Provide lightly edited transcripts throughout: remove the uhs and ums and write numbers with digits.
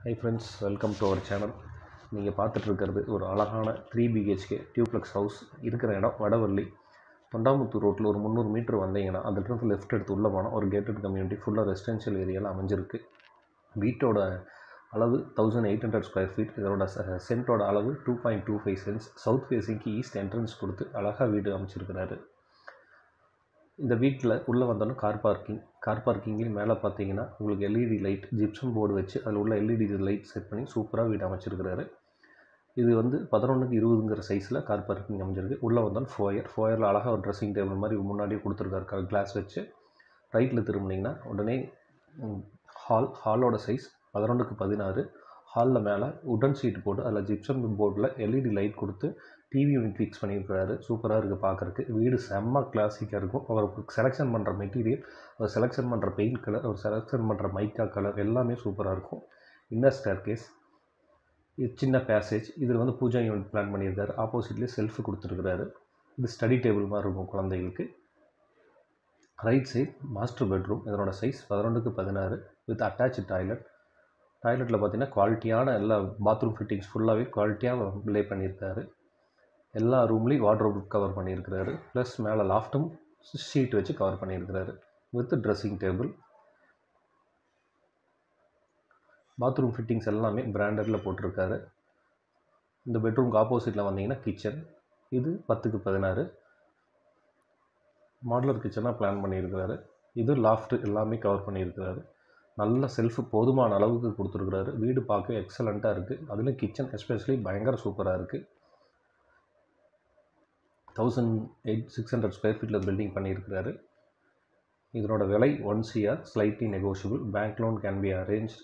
Hi friends, welcome to our channel. நீங்கள் பார்த்துட்டு இருக்கிறது ஒரு அழகான 3 BHK டியூப்ளெக்ஸ் ஹவுஸ் இருக்கிற இடம் வடவள்ளி தொண்டாமுத்தூர் ரோட்டில் ஒரு 300 மீட்டர் வந்தீங்கன்னா அதிலிருந்து லெஃப்ட் எடுத்து உள்ளே போனால் ஒரு கேட்டட் கம்யூனிட்டி ஃபுல்லாக ரெசிடென்ஷியல் ஏரியாவில் அமைஞ்சிருக்கு. வீட்டோட அளவு 1800 ஸ்கொயர் ஃபீட். இதோட சென்ட்டோட அளவு 2.25 சென்ட்ஸ். சவுத் ஃபேஸிங்க்கு ஈஸ்ட் என்ட்ரன்ஸ் கொடுத்து அழகாக வீடு அமைச்சிருக்கிறாரு. இந்த வீட்டில் உள்ளே வந்தோன்னா கார் பார்க்கிங்லேயும் மேலே பார்த்தீங்கன்னா உங்களுக்கு எல்இடி லைட் ஜிப்சம் போர்டு வச்சு அதில் உள்ள எல்இடி லைட் செட் பண்ணி சூப்பராக வீடு அமைச்சிருக்கிறாரு. இது வந்து 11x20 சைஸில் கார் பார்க்கிங் அமைஞ்சிருக்கு. உள்ளே வந்தாலும் ஃபோயரில் அழகாக ஒரு ட்ரெஸ்ஸிங் டேபிள் மாதிரி முன்னாடியே கொடுத்துருக்காரு கிளாஸ் வச்சு. ரைட்டில் திரும்பினீங்கன்னா உடனே ஹாலோட சைஸ் 11x16. ஹாலில் மேலே உடன் ஷீட் போட்டு அதில் ஜிப்சம் போர்டில் எல்இடி லைட் கொடுத்து டிவி யூனிட் ஃபிக்ஸ் பண்ணியிருக்கிறாரு. சூப்பராக இருக்குது பார்க்குறக்கு. வீடு செம்ம கிளாசிக்காக இருக்கும். அவர் செலெக்ஷன் பண்ணுற மெட்டீரியல், அவர் செலெக்ஷன் பண்ணுற பெயிண்ட் கலர், அவர் செலெக்ஷன் பண்ணுற மைக்கா கலர் எல்லாமே சூப்பராக இருக்கும். இன்னர் ஸ்டேர் கேஸ், இது சின்ன பேசேஜ், இதில் வந்து பூஜா யூனிட் பிளான் பண்ணியிருக்காரு. ஆப்போசிட்லேயே செல்ஃபு கொடுத்துருக்குறாரு. இது ஸ்டடி டேபிள் மாதிரி இருக்கும் குழந்தைகளுக்கு. Right side master bedroom. இதனோட சைஸ் 11x16 வித் அட்டாச்சு டாய்லெட்டில் பார்த்தீங்கன்னா குவாலிட்டியான எல்லா பாத்ரூம் ஃபிட்டிங்ஸ் ஃபுல்லாகவே குவாலிட்டியாக லே பண்ணியிருக்காரு. எல்லா ரூம்லேயும் வார்ட்ரோப் கவர் பண்ணியிருக்கிறாரு. ப்ளஸ் மேலே லாஃப்ட்டும் ஷீட் வச்சு கவர் பண்ணியிருக்கிறாரு with dressing table. Bathroom fittings எல்லாமே பிராண்டடில் போட்டிருக்காரு. இந்த பெட்ரூம்க்கு ஆப்போசிட்டில் வந்தீங்கன்னா கிச்சன். இது 10x16 மாடுலர் கிச்சனாக பிளான் பண்ணியிருக்கிறாரு. இது லாஃப்ட் எல்லாமே கவர் பண்ணியிருக்கிறாரு. நல்ல செல்ஃபு போதுமான அளவுக்கு கொடுத்துருக்குறாரு. வீடு பார்க்கவே எக்ஸலண்ட்டாக இருக்குது. அதுலேயும் கிச்சன் எஸ்பெஷலி பயங்கர சூப்பராக இருக்குது. 1600 ஸ்கொயர் ஃபீட்டில் பில்டிங் பண்ணியிருக்கிறாரு. இதனோட விலை 1 CR, slightly negotiable. Bank loan can be arrange.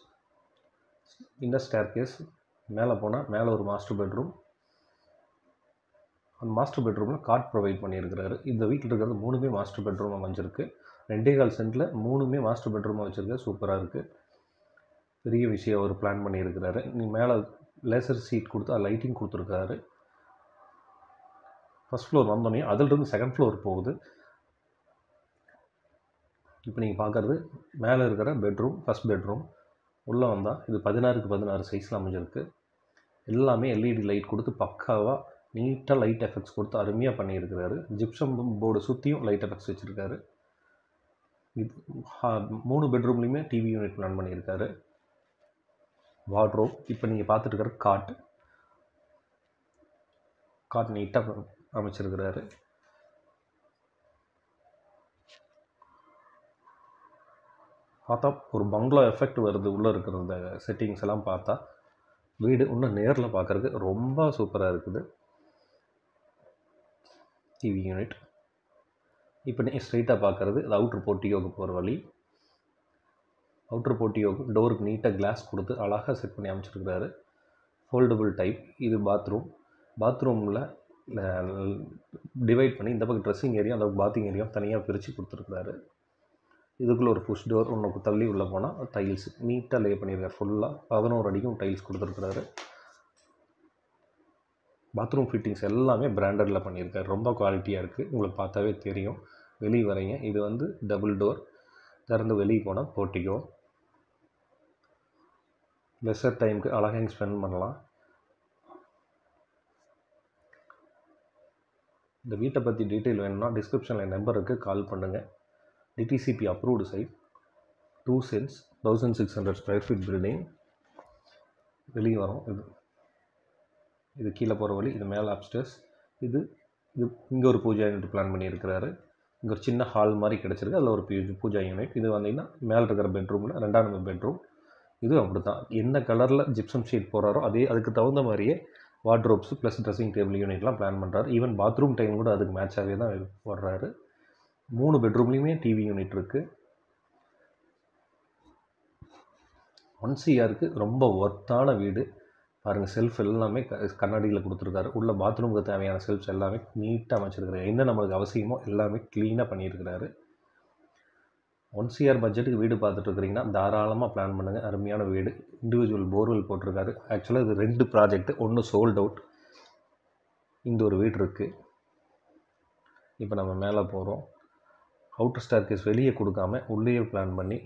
Inner staircase. மேலே போனால் மேலே ஒரு மாஸ்டர் பெட்ரூம். அந்த மாஸ்டர் பெட்ரூமில் காட் ப்ரொவைட் பண்ணியிருக்கிறாரு. இந்த வீட்டில் இருக்கிறது 3மே மாஸ்டர் பெட்ரூம் அமைஞ்சிருக்கு. 2.25 சென்ட்டில் 3மே மாஸ்டர் பெட்ரூமாக வச்சுருக்க சூப்பராக இருக்குது. பெரிய விஷயம் அவர் பிளான் பண்ணியிருக்கிறாரு. மேலே லேசர் சீட் கொடுத்து லைட்டிங் கொடுத்துருக்காரு. ஃபஸ்ட் ஃப்ளோர் வந்தோடனே அதிலிருந்து செகண்ட் ஃப்ளோர் போகுது. இப்போ நீங்கள் பார்க்குறது மேலே இருக்கிற பெட்ரூம், ஃபஸ்ட் பெட்ரூம். உள்ளே வந்தால் இது 16x16 சைஸில் அமைஞ்சிருக்கு. எல்லாமே எல்இடி லைட் கொடுத்து பக்காவாக நீட்டாக லைட் எஃபெக்ட்ஸ் கொடுத்து அருமையாக பண்ணியிருக்கிறாரு. ஜிப்சம் போர்டு சுற்றியும் லைட் எஃபெக்ட்ஸ் வச்சுருக்காரு. இது 3 பெட்ரூம்லேயுமே டிவி யூனிட் பிளான் பண்ணியிருக்காரு. வார்ட்ரோப். இப்போ நீங்கள் பார்த்துட்டு இருக்கிற காட் நீட்டாக அமைச்சிருக்கிறாரு. பார்த்தா ஒரு பங்களா எஃபெக்ட் வருது. உள்ளே இருக்கிற இந்த செட்டிங்ஸ் எல்லாம் பார்த்தா வீடு இன்னும் நேரில் பார்க்குறதுக்கு ரொம்ப சூப்பராக இருக்குது. TV unit. இப்போ நீங்கள் ஸ்ட்ரைட்டாக பார்க்குறது அது அவுட்ரு போர்ட்டியோக்கு போகிற வழி. அவுட்ரு போர்ட்டியோக்கு டோருக்கு நீட்டாக கிளாஸ் கொடுத்து அழகாக செட் பண்ணி அமைச்சிருக்கிறாரு. Foldable type. இது பாத்ரூமில் டிவைட் பண்ணி இந்த பக்கம் ட்ரெஸ்ஸிங் ஏரியா, அந்த பாத்திங் ஏரியா தனியாக பிரித்து கொடுத்துருக்குறாரு. இதுக்குள்ளே ஒரு புஷ் டோர் ஒன்று தள்ளி உள்ளே போனால் டைல்ஸ் நீட்டாக லே பண்ணியிருக்காரு. ஃபுல்லாக 11 அடிக்கும் டைல்ஸ் கொடுத்துருக்குறாரு. பாத்ரூம் ஃபிட்டிங்ஸ் எல்லாமே பிராண்டடில் பண்ணியிருக்காரு. ரொம்ப குவாலிட்டியாக இருக்குது. உங்களுக்கு பார்த்தாவே தெரியும். வெளியே வரீங்க, இது வந்து டபுள் டோர். திறந்து வெளியே போனால் போர்ட்டிகோ. லெஸர் டைமுக்கு அழகாக ஸ்பெண்ட் பண்ணலாம். இந்த வீட்டை பற்றி டீட்டெயில் வேணும்னா டிஸ்கிரிப்ஷனில் நம்பர் இருக்குது, கால் பண்ணுங்கள். DTCP approved site, 2 cents, 1600 square feet building. வெளியே வரும். இது கீழே போகிற வழி. இது மேலே அப்ஸ்டேர்ஸ். இது இங்கே ஒரு பூஜா யூனிட் பிளான் பண்ணியிருக்கிறாரு. இங்கே ஒரு சின்ன ஹால் மாதிரி கிடச்சிருக்கு. அதில் ஒரு பூஜா யூனிட். இது வந்தீங்கன்னா மேலே இருக்கிற பெட்ரூமில் 2ஆம் நம்பர் பெட்ரூம். இது அப்படி தான். என்ன கலரில் ஜிப்சம் ஷீட் போகிறாரோ அதுக்கு தகுந்த மாதிரியே வார்ட்ரோப்ஸ் ப்ளஸ் ட்ரெஸ்ஸிங் டேபிள் யூனிட்லாம் பிளான் பண்ணுறாரு. ஈவன் பாத்ரூம் டைம் கூட அதுக்கு மேட்சாகவே தான் போடுறாரு. 3 பெட்ரூம்லேயுமே டிவி யூனிட் இருக்குது. 1 CRக்கு ரொம்ப ஒர்த்தான வீடு. பாருங்கள், செல்ஃப் எல்லாமே கண்ணாடியில் கொடுத்துருக்காரு. உள்ள பாத்ரூமுக்கு தேவையான செல்ஃப்ஸ் எல்லாமே நீட்டாக அமைச்சிருக்கிறாரு. என்ன நம்மளுக்கு அவசியமோ எல்லாமே க்ளீனாக பண்ணியிருக்கிறாரு. 1 CR பட்ஜெட்டுக்கு வீடு பார்த்துட்டு இருக்கிறீங்கன்னா தாராளமாக பிளான் பண்ணுங்கள். அருமையான வீடு. இண்டிவிஜுவல் போர்வெல் போட்டிருக்காரு. ஆக்சுவலாக இது 2 ப்ராஜெக்ட். ஒன்று சோல்ட் அவுட். இந்த ஒரு வீடு இருக்குது. இப்போ நம்ம மேலே போகிறோம். அவுட்டர் ஸ்டேர் கேஸ் வெளியே கொடுக்காம உள்ளேயே பிளான் பண்ணி